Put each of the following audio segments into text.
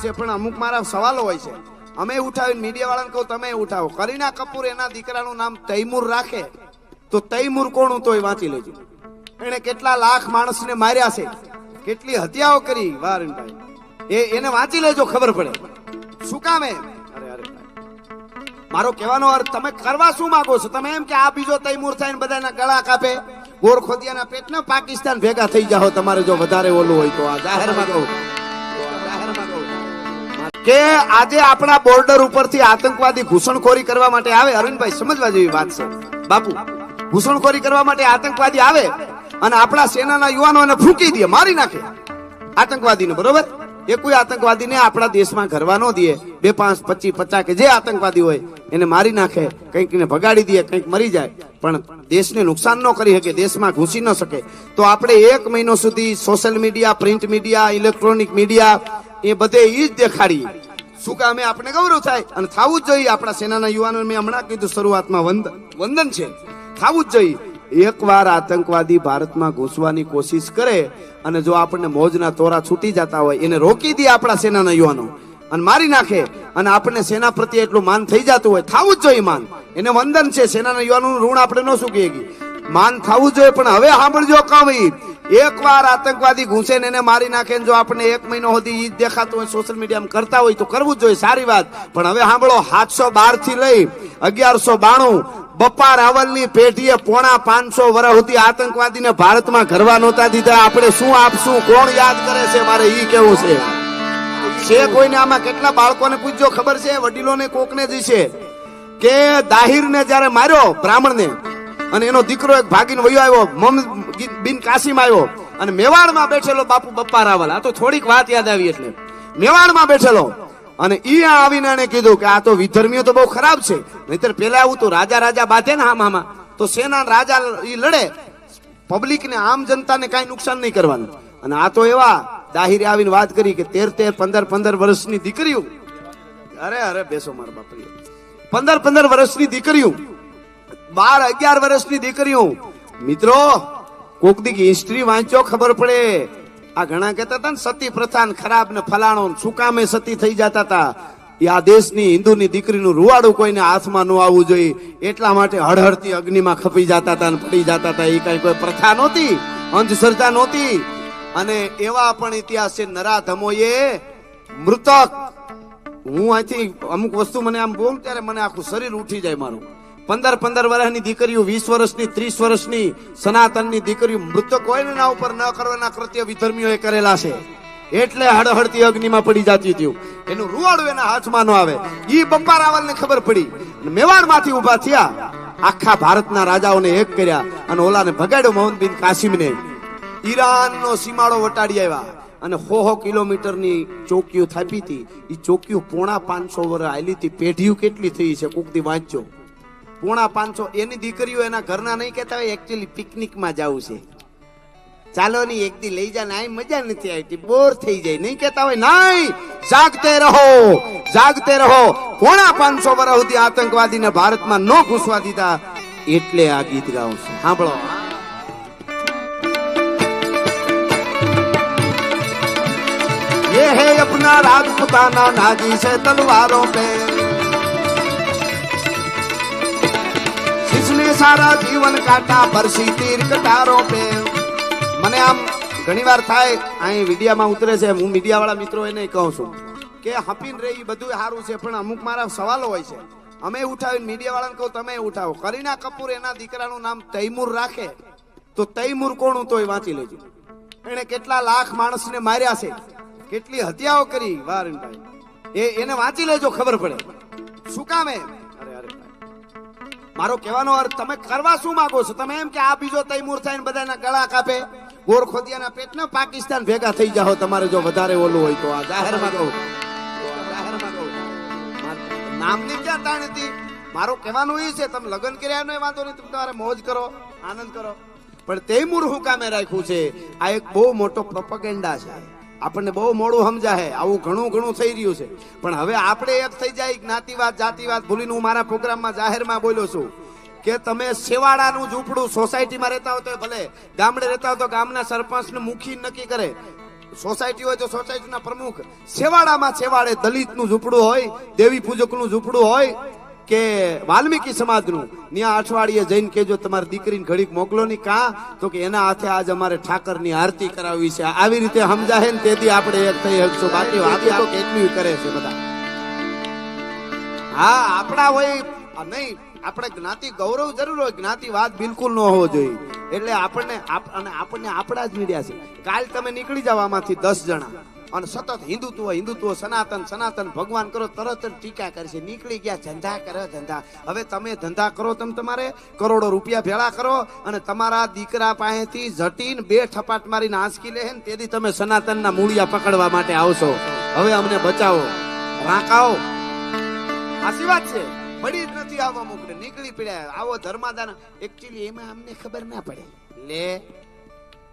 છે પણ અમુક મારા સવાલો હોય છે. અમે ઉઠાવીને મીડિયા વાળાને કહું તમે ઉઠાવો. કરીના કપૂર એના દીકરાનું નામ તૈમૂર રાખે તો તૈમૂર કોણ તો એ વાંચી લેજો. એને કેટલા લાખ માણસને માર્યા છે, કેટલી હત્યાઓ કરી. વારણભાઈ એને વાંચી લેજો, ખબર પડે શું કામે. મારો કહેવાનો અર્થ તમે કરવા શું માંગો છો? તમે એમ કે આ બીજો તૈમૂર થાય ને બધાના ગળા કાપે, ગોરખોદિયાના પેટના પાકિસ્તાન ભેગા થઈ જાઓ તમારે જો વધારે ઓલું હોય તો. આ જાહેરમાં કહું કે આજે આપણા બોર્ડર ઉપરથી આતંકવાદી ઘૂસણખોરી કરવા માટે આવે. અરવિંદભાઈ સમજવા જેવી વાત છે બાપુ. ઘૂસણખોરી કરવા માટે આતંકવાદી આવે અને આપણા સેનાના યુવાનોને ફૂંકી દે, મારી નાખે આતંકવાદીને. બરોબર, એ કોઈ આતંકવાદીને આપણા દેશમાં ઘરવા ન દે. 2, 5, 25, 50 કે જે આતંકવાદી હોય એને મારી નાખે, કંઈક ને ભગાડી દે, કંઈક મરી જાય, પણ દેશને નુકસાન ન કરી શકે, દેશમાં ઘૂસી ન શકે. તો આપણે 1 મહિનો સુધી social media, print media, electronic media એ બધે ઈ જ દેખાડીએ. શું કામે આપણે ગૌરવ થાય અને થવું જ જોઈએ. આપણા સેનાના યુવાનો મેં હમણાં કીધું શરૂઆતમાં વંદન છે, થવું જ જોઈએ. એકવાર આતંકવાદી ભારતમાં ઘૂસવાની કોશિશ કરે અને જો આપણને મોજના તોરા છૂટી જતા હોય એને રોકી દે આપણા સેનાના યુવાનો અને મારી નાખે અને આપણને સેના પ્રત્યે એટલું માન થઈ જતું હોય, થવું જ જોઈએ માન. એને વંદન છે, સેનાના યુવાનોનું ઋણ આપણે ન ચૂકીએ. માન થવું જોઈએ. પણ હવે સાંભળજો કવિ, એકવાર આતંકવાદી ઘૂસે ને એને મારી નાખે જો આપણે 1 મહિનો સુધી ઈ દેખાતું હોય સોશિયલ મીડિયામાં કરતા હોય તો કરવું જ જોઈએ, સારી વાત. પણ હવે સાંભળો, 712 થી લઈ 1192 બપ્પા રાવલની પેઢીએ 550 વર્ષ સુધી આતંકવાદીને ભારતમાં ઘરવા નહોતા દીધા. આપણે શું આપશું? કોણ યાદ કરે છે? મારે ઈ કેવું છે કોઈને આમાં? કેટલા બાળકોને પૂછજો, ખબર છે? વડીલોને કોકને જ છે કે દાહિરને જયારે માર્યો બ્રાહ્મણને અને એનો દીકરો એક ભાગીને વયો આવ્યો, મોહમ્મદ બિન કાસિમ આવ્યો અને મેવાડમાં બેઠેલો બાપુ બપ્પા રાવલ. આ તો થોડીક વાત યાદ આવી એટલે મેવાડમાં બેઠેલો અને ઈ આવીને એને કીધું કે આ તો વિધર્મીઓ તો બહુ ખરાબ છે. નહીતર પેલા આવું તો રાજા બાંધે ને આમાં તો સેના રાજા ઈ લડે, પબ્લિક ને આમ જનતાને કઈ નુકસાન નહીં કરવાનું. અને આ તો એવા દાહિરે આવીને વાત કરી કે 13, 15 વર્ષની દીકરીઓ, અરે બેસો મારા બાપરી, 15 વર્ષની દીકરીઓ, 12, 11 વર્ષની દીકરીઓ. મિત્રો કોક દી હિસ્ટ્રી વાંચો, ખબર પડે. આ ઘણા કહેતા હતા ને સતી પ્રથા ખરાબ ને ફલાણો, શું કામે સતી થઈ જતા હતા. એ આ દેશની હિન્દુની દીકરીનું રૂવાડું કોઈને હાથમાં ન આવવું જોઈએ એટલા માટે હળહળતી અગ્નિમાં ખપી જતા હતા અને પડી જતા હતા. એ કઈ કોઈ પ્રથા નહોતી, અંધશ્રદ્ધા નહોતી. અને એવા પણ ઇતિહાસ છે. નરાધમોએ મૃતક, હું અહીંથી અમુક વસ્તુ મને આમ બોલ ત્યારે મને આખું શરીર ઉઠી જાય મારું. 15 વર્ષની દીકરીઓ, 20 વર્ષની, 30 વર્ષની સનાતનની દીકરીઓ મૃતક હોય ને એના ઉપર ન કરવાના કૃત્ય વિધર્મીઓએ કરેલા છે. એટલે હળહળતી અગ્નિમાં પડી જતી હતી. એનું રૂવાડું એના હાથમાં ન આવે. ઈ બપ્પા રાવલને ખબર પડી, મેવાડમાંથી ઉભા થયા, આખા ભારતના રાજાઓને એક કર્યા અને ઓલાને ભગાડ્યો મોહમ્મદ બિન કાસિમને. ઈરાનનો સીમાડો વટાડી આવ્યા અને 100 કિલોમીટરની ચોકીઓ થાપી હતી. એ ચોકીઓ 550 વર્ષ આવેલી હતી. પેઢીઓ કેટલી થઈ છે કોક દી વાંચજો. 550. એની દીકરીઓ એના ઘરના નહીં કહેતા હોય એકચ્યુઅલી પિકનિકમાં જવું છે, ચાલો ની એક દી લઈ જા ને, આ મજા નથી આવતી, બોર થઈ જાય, નહીં કહેતા હોય? નહીં, જાગતે રહો, જાગતે રહો. 550 વર્ષ સુધી આતંકવાદીને ભારતમાં ન ઘૂસવા દીધા એટલે આ ગીત ગાઉં છું. સાંભળો. ये है अपना राजपुताना नाजी से तलवारों पे, जिसने सारा जीवन काटा बरसी तीर कटारों पे. મને આમ ઘણી વાર થાય, અહીં વિડીયામાં ઉતરે છે, હું મીડિયા વાળા મિત્રો એને કહું છું કે હપીને રહી બધું સારું છે પણ અમુક મારા સવાલો હોય છે. અમે ઉઠાવીને મીડિયા વાળાને કહું તમે ઉઠાવો. કરીના કપૂર એના દીકરાનું નામ તૈમૂર રાખે તો તૈમૂર કોણ તો એ વાંચી લેજો. એને કેટલા લાખ માણસને માર્યા છે, કેટલી હત્યાઓ કરી. વારણભાઈ એને વાંચી લેજો, ખબર પડે શું કામે. મારો કહેવાનો અર્થ તમે કરવા શું માંગો છો? તમે એમ કે આ બીજો તૈમૂર થાય ને બધાના ગળા કાપે, ગોરખોદિયાના પેટના પાકિસ્તાન ભેગા થઈ જાઓ તમારે જો વધારે ઓલું હોય તો. આ જાહેરમાં કહું, નામની ક્યાં તાણ હતી. મારો કહેવાનું એ છે તમે લગ્ન કર્યા નહીં વાંધો નહીં, તમે તમારે મોજ કરો, આનંદ કરો, પણ તૈમૂર હું કામે રાખ્યું છે? આ એક બહુ મોટો પ્રોપેગેન્ડા છે. આપણને બહુ મોડું સમજાય. આવું ઘણું થઈ રહ્યું છે. પણ હવે આપણે એક થઈ જાય જ્ઞાતિવાદ જાતિવાદ ભૂલીને. હું મારા પ્રોગ્રામમાં જાહેરમાં બોલ્યો છું કે તમે સેવાડાનું ઝૂંપડું સોસાયટીમાં રહેતા હોય તો ભલે, ગામડે રહેતા હોય તો ગામના સરપંચને મુખી નક્કી કરે. સોસાયટી હોય તો સોસાયટીના પ્રમુખ, છેવાડામાં છેવાડે દલિતનું ઝૂંપડું હોય, દેવી પૂજકનું ઝૂંપડું હોય કે વાલ્મીકી સમાજનું, ત્યાં અઠવાડિયે જઈને કેજો તમારી દીકરીને ઘડીક મોકલો ની કાં, તો કે એના હાથે આજ અમારે ઠાકરની આરતી કરાવવી છે. આવી રીતે સમજાય ને તેથી આપણે એક થઈ શકશું. બાકી વાતો તો કેટલી કરે છે બધા. હા, આપણા હોય નહીં, આપણે જ્ઞાતિ ગૌરવ જરૂર હોય, જ્ઞાતિવાદ બિલકુલ ન હોવો જોઈએ. એટલે આપણને આપણા જ મીડિયા છે. કાલ તમે નીકળી જાવ આમાંથી 10 જણા અને સતત હિન્દુત્વ સનાતન ભગવાન કરો, તરત જ ટીકા કરશે. નીકળી ગયા ધંધા કરો ધંધા. હવે તમે ધંધા કરો, તમે તમારે કરોડો રૂપિયા ભેળા કરો અને તમારા દીકરા પાસેથી જટીન 2 ઠપાટ મારીને આંચકી લે ને તેથી તમે સનાતનના મૂળિયા પકડવા માટે આવશો. હવે અમને બચાવો, રાકાઓ. સાચી વાત છે. પડી જ નથી આવવા મોકલે, નીકળી પડ્યા. આવો ધર્માદાન એકચ્યુઅલી એમાં અમને ખબર ના પડે. લે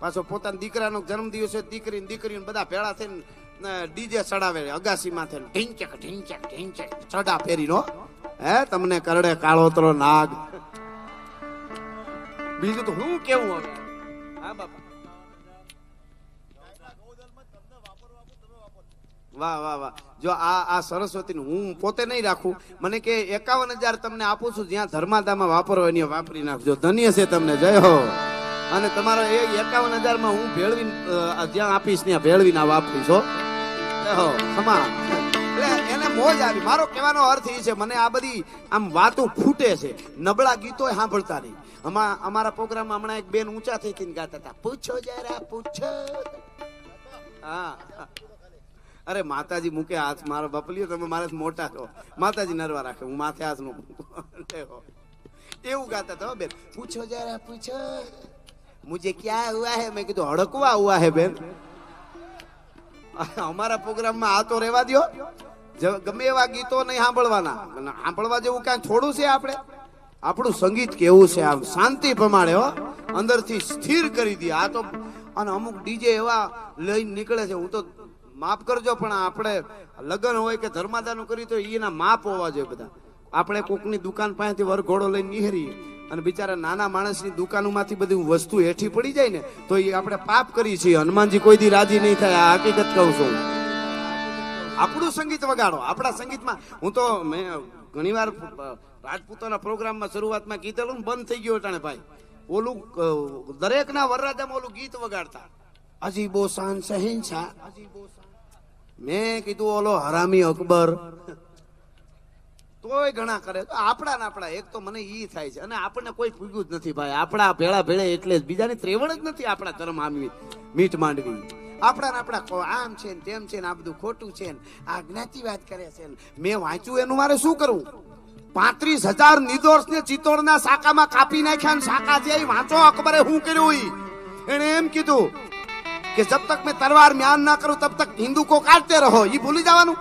પાછો પોતાના દીકરાનો જન્મદિવસ છે, દીકરીને બધા ભેળા થઈને ડીજે ચડાવે અગાસીમાં થઈને ઢીંચક ચડા ફેરીનો. હે તમને કરડે કાળોતરો નાગ. બીજું તો હું કેવું હવે. હા બાપા, વાહ. જો આ સરસ્વતી હું પોતે નહીં રાખું, મને કે 51,000 તમને આપું છું, જ્યાં ધર્માદામાં વાપરો એની વાપરી નાખજો. ધન્ય છે તમને, જય હો. અને તમારો એ 51,000 માં હું ભેળવીને જ્યાં આપીશ ત્યાં ભેળવીને વાપરીશ હો. એટલે એને મોજ આવી. મારો કહેવાનો અર્થ એ છે, મને આ બધી આમ વાતો ફૂટે છે. નબળા ગીતો સાંભળતા નહીં. અમારા પ્રોગ્રામમાં હમણાં એક બેન ઊંચા થઈ ગાતા હતા, પૂછો જરા પૂછો. હા, અરે માતાજી મૂકે હાથ, મારો બપલીઓ તમે મારે મોટા છો, માતાજી નરવા રાખે, હું માથે હાથ નું એવું ગાતા હતા બેન. પૂછો જરા પૂછો મુझे क्या हुआ है. મેં કીધું હડકવા હુઆ હે બેન. અમારા પ્રોગ્રામમાં આ તો રહેવા દો. ગમે એવા ગીતો નહીં સાંભળવાના. સાંભળવા જેવું કાંઈ થોડું છે. આપણું સંગીત કેવું છે, આમ શાંતિ પ્રમાણે હો, અંદરથી સ્થિર કરી દે. આ તો અને અમુક ડીજે એવા લઈને નીકળે છે, હું તો માફ કરજો પણ આપણે લગ્ન હોય કે ધર્માદાનું કરી તો એના માપ હોવા જોઈએ બધા. આપણે કોકની દુકાન પાસેથી વરઘોડો લઈને નિહરીએ અને બિચારા નાના માણસની દુકાનોમાંથી બધી વસ્તુ હેઠી પડી જાય ને તો એ આપણે પાપ કરી છીએ. હનુમાનજી કોઈ દી રાજી નહીં થાય, આ હકીકત કહું છું. આપણું સંગીત વગાડો. આપણા સંગીતમાં હું તો મેં ઘણીવાર રાજપૂતોના પ્રોગ્રામમાં શરૂઆતમાં કીધેલું, બંધ થઈ ગયો અટાણે ભાઈ. ઓલું દરેકના વરરાજામાં ઓલું ગીત વગાડતા, અજીબો શાન શહેનશાહ. મેં કીધું ઓલો હરામી અકબર તોય ઘણા કરે. તો આપણા એક તો મને ઈ થાય છે. અને આપણને કોઈ પૂગ્યું જ નથી ભાઈ. આપણા ભેળા ભેળે એટલે જ, બીજાની ત્રેવડ જ નથી આપણા ધર્મ આમવી મીઠ માંડવી. આપણા આમ છે ને તેમ છે ને આ બધું ખોટું છે ને આ જ્ઞાતિવાદ કરે છે. મેં વાંચ્યું એનું મારે શું કરવું? 35,000 નિર્દોષ ને ચિત્તોડના સાકામાં કાપી નાખ્યા ને સાકા છે. વાંચો અકબરે શું કર્યું. એને એમ કીધું કે જબ તક મેં તલવાર મ્યાન ના કરું તબ તક હિન્દુ કો કાટતે રહો. એ ભૂલી જવાનું.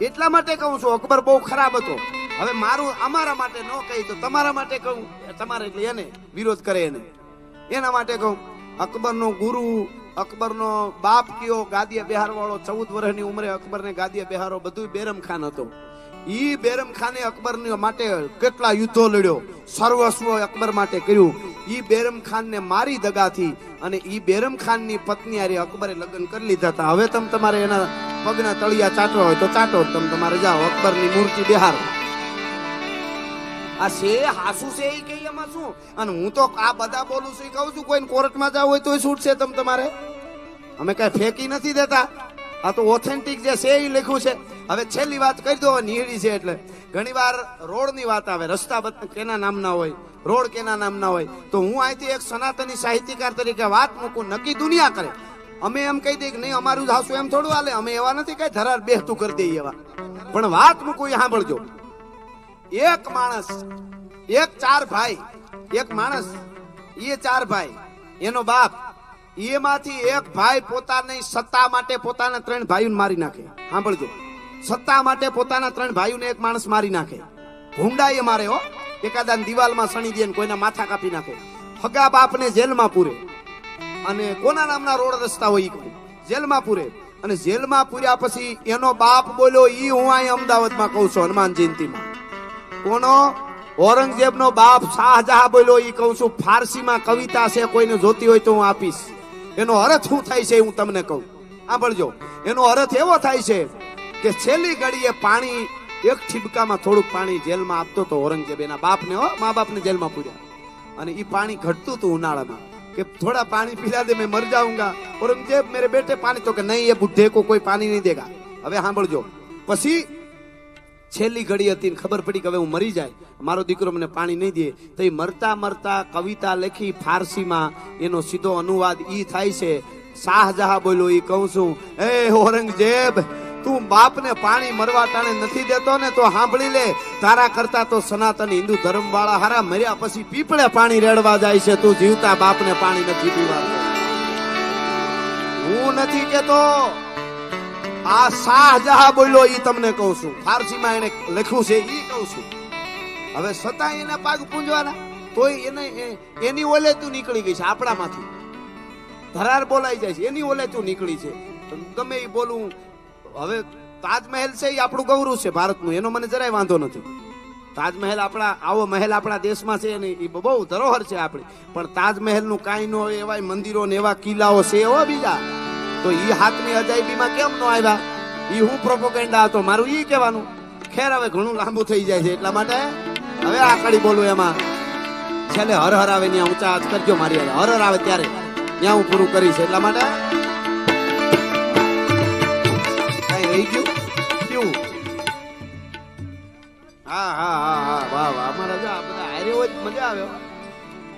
એટલા માટે કહું છું અકબર બહુ ખરાબ હતો. હવે મારું અમારા માટે ન કહી તો તમારા માટે કહું. તમારે એટલે એને વિરોધ કરે એને, એના માટે કહું. અકબરનો ગુરુ, અકબરનો બાપ કયો ગાદીએ બેહાર વાળો, 14 વર્ષની ઉંમરે અકબરને ગાદીએ બેહારો, બધું બેરમ ખાન હતો. ઈ બેરમ ખાને અકબર માટે કેટલા યુદ્ધો લડ્યો, સર્વસ્વ અકબર માટે કર્યું. ઈ બેરમ ખાન ને મારી દગાથી અને ઈ બેરમ ખાન ની પત્ની હારે અકબરે લગ્ન કરી લીધા હતા. હવે તમે તમારે એના પગના તળિયા ચાટવા હોય તો ચાટો, તમે તમારે જાઓ અકબરની મૂર્તિ બેહારો. આ છે હાસુ છે એ કઈ એમાં શું? અને હું તો આ બધા બોલું છું, કહું છું કોઈને કોર્ટમાં જાવ હોય તો છૂટ છે તમે તમારે. અમે કઈ ફેંકી નથી દેતા. આ તો ઓથેન્ટિક જે છે એ લખ્યું છે. હવે છેલ્લી વાત કરી દો, નિહળી છે એટલે. ઘણી વાર રોડ ની વાત આવે, રસ્તા કેના નામના હોય, રોડ કેના નામના હોય, તો હું અહીંથી એક સનાતની સાહિત્યકાર તરીકે વાત મૂકું. નક્કી દુનિયા કરે. અમે એમ કહી દઈએ કે નહીં અમારું જ હાસું એમ થોડું હાલે. અમે એવા નથી કઈ ધરાર બેહતું કરી દઈએ એવા. પણ વાત મૂકું એ સાંભળજો. એક માણસ, એક 4 ભાઈ, એક માણસ એ 4 ભાઈ, એનો બાપ, એમાંથી એક ભાઈ પોતાની સત્તા માટે પોતાના 3 ભાઈઓને મારી નાખે. સાંભળજો, સત્તા માટે પોતાના 3 ભાઈઓને એક માણસ મારી નાખે. ભૂંડાએ મારે હો. એકાદા દિવાલમાં સણી દે, કોઈના માથા કાપી નાખે. હગા બાપને જેલમાં પૂરે. અને કોના નામના રોડ રસ્તા હોય જેલમાં પૂરે. અને જેલમાં પૂર્યા પછી એનો બાપ બોલ્યો, ઈ હું અહીં અમદાવાદમાં કહું છું હનુમાન જયંતિમાં. કોનો? ઔરંગઝેબનો બાપ શાહજહાં બોલ્યો. ઈ કહું છું ફારસીમાં કવિતા છે, કોઈને જોતી હોય તો હું આપીશ. એનો અર્થ શું થાય છે હું તમને કહું, સાંભળજો. એનો અર્થ એવો થાય છે કે છેલ્લી ઘડીએ પાણી એક છીબકામાં થોડુંક પાણી જેલમાં આપતો તો ઔરંગઝેબ એના બાપને, મા બાપને જેલમાં પૂર્યા, અને એ પાણી ઘટતું હતું ઉનાળામાં કે થોડા પાણી પીલા દે મેં મર જાઉંગા. ઔરંગઝેબ મેરે બેટે પાણી, તો કે નહીં, એ બુઢે કો કોઈ પાણી નહીં દેગા. હવે સાંભળજો, પછી છેલ્લી ઘડી હતી ને ખબર પડી કે હવે હું મરી જાય, મારો દીકરો મને પાણી નહીં દે, તો એ મરતા મરતા કવિતા લખી ફારસીમાં, એનો સીધો અનુવાદ ઈ થાય છે. શાહજહાં બોલ્યો, ઈ કહું છું, એ ઔરંગઝેબ, તું બાપને પાણી મરવા ટાણે નથી દેતો ને તો સાંભળી લે, તારા કરતા તો સનાતન હિન્દુ ધર્મ વાળા હારા મર્યા પછી પીપળે પાણી રેડવા જાય છે, તું જીવતા બાપને પાણી નથી પીવાતો. હું નથી કેતો, આ શાહજહાં બોલ્યો, ઈ તમને કહું છું, ફારસીમાં એને લખ્યું છે, ઈ કહું છું. હવે છતાં એના પાગ પૂંજવાના, તોય એને એની ઓલે તું નીકળી ગઈ છે, આપણામાંથી ધરાર બોલાઈ જાય છે, એની ઓલે તું નીકળી છે. ગમે એ બોલું. હવે તાજમહેલ છે એ આપણું ગૌરવ છે ભારતનું, એનો મને જરાય વાંધો નથી. તાજમહેલ આપણા, આવો મહેલ આપણા દેશમાં છે ને એ બહુ ધરોહર છે આપણી, પણ તાજમહેલ નું કાંઈ ન હોય એવા મંદિરો ને એવા કિલ્લાઓ છે એવા બીજા, તો ઈ હાથની અજાયબીમાં કેમ ન આવ્યા? ઈ હું પ્રોપોગેન્ડા હતો મારું, ઈ કહેવાનું. ખેર હવે ઘણું લાંબુ થઈ જાય છે, એટલા માટે હવે આકડી બોલું. એમાં છેલ્લે હર હર આવે ત્યાં ઊંચા હાથ કરજો મારી, હર હર આવે ત્યારે ત્યાં હું પૂરું કરીશ. એટલા માટે કઈ રહી ગયું કેવું? હા હા હા હા, વાહ વાહ, અમારા જો આ બધા હારે હોય મજા આવ્યો.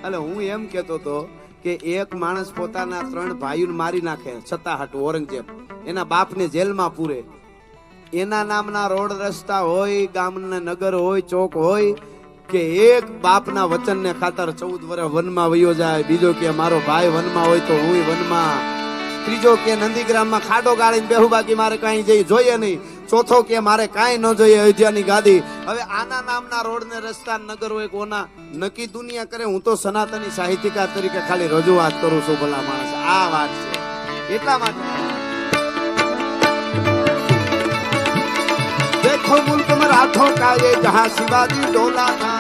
એટલે હું એમ કેતો હતો કે એક માણસ પોતાના 3 ભાઈઓને મારી નાખે છતાં હાટું, ઔરંગઝેબ એના બાપને જેલમાં પૂરે. એના નામના રોડ રસ્તા હોય, ગામના નગર હોય, ચોક હોય, કે એક બાપના વચનને ખાતર 14 વર્ષ વનમાં વયો જાય, બીજો કે મારો ભાઈ વનમાં હોય તો હું વનમાં, ત્રીજો કે નંદીગ્રામમાં ખાડો ગાળીને બેહું, બાકી મારે કાંઈ જઈ જોઈએ નહીં, ચોથો કે મારે કાંઈ ન જોઈએ અયોધ્યાની ગાદી. હવે આના નામના રોડ ને રસ્તા નગર હોય કોના નક્કી દુનિયા કરે? હું તો સનાતની સાહિત્યકાર તરીકે ખાલી રજૂઆત કરું છું. ભલા માણસ, આ વાત છે. એટલા માટે देखो मुल्क मराठों का ये जहां शिवाजी डोला था,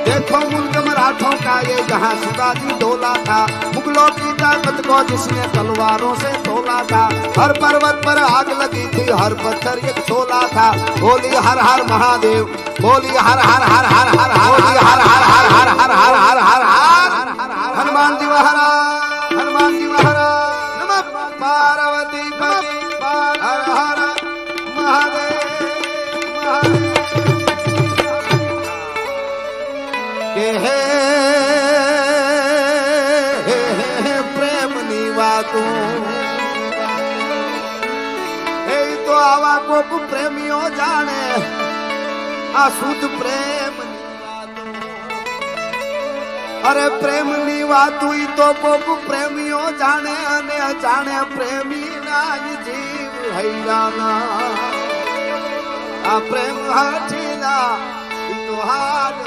देखो मुल्क मराठों का ये जहां शिवाजी डोला था, मुगलों की ताकत को जिसने तलवारों से तोला था, हर पर्वत पर आग लगी थी, हर पत्थर एक शोला था, बोली हर हर महादेव, बोली हर हर हर हर हर हर हर हर हर हर हर हर हर हर हर हनुमान जी महाराज, हनुमान जी महाराज, नमः पार्वती पति हर हर महादेव महादेव. કે હે પ્રેમની વાતો, એ તો આવા કોક પ્રેમીઓ જાણે, આ શુદ્ધ પ્રેમની વાતો. અરે પ્રેમની વાતો ઈ તો કોક પ્રેમીઓ જાણે, અને જાણે પ્રેમી ના જીવ હૈરાના. આ પ્રેમ હાથીના ઈ તો હાથ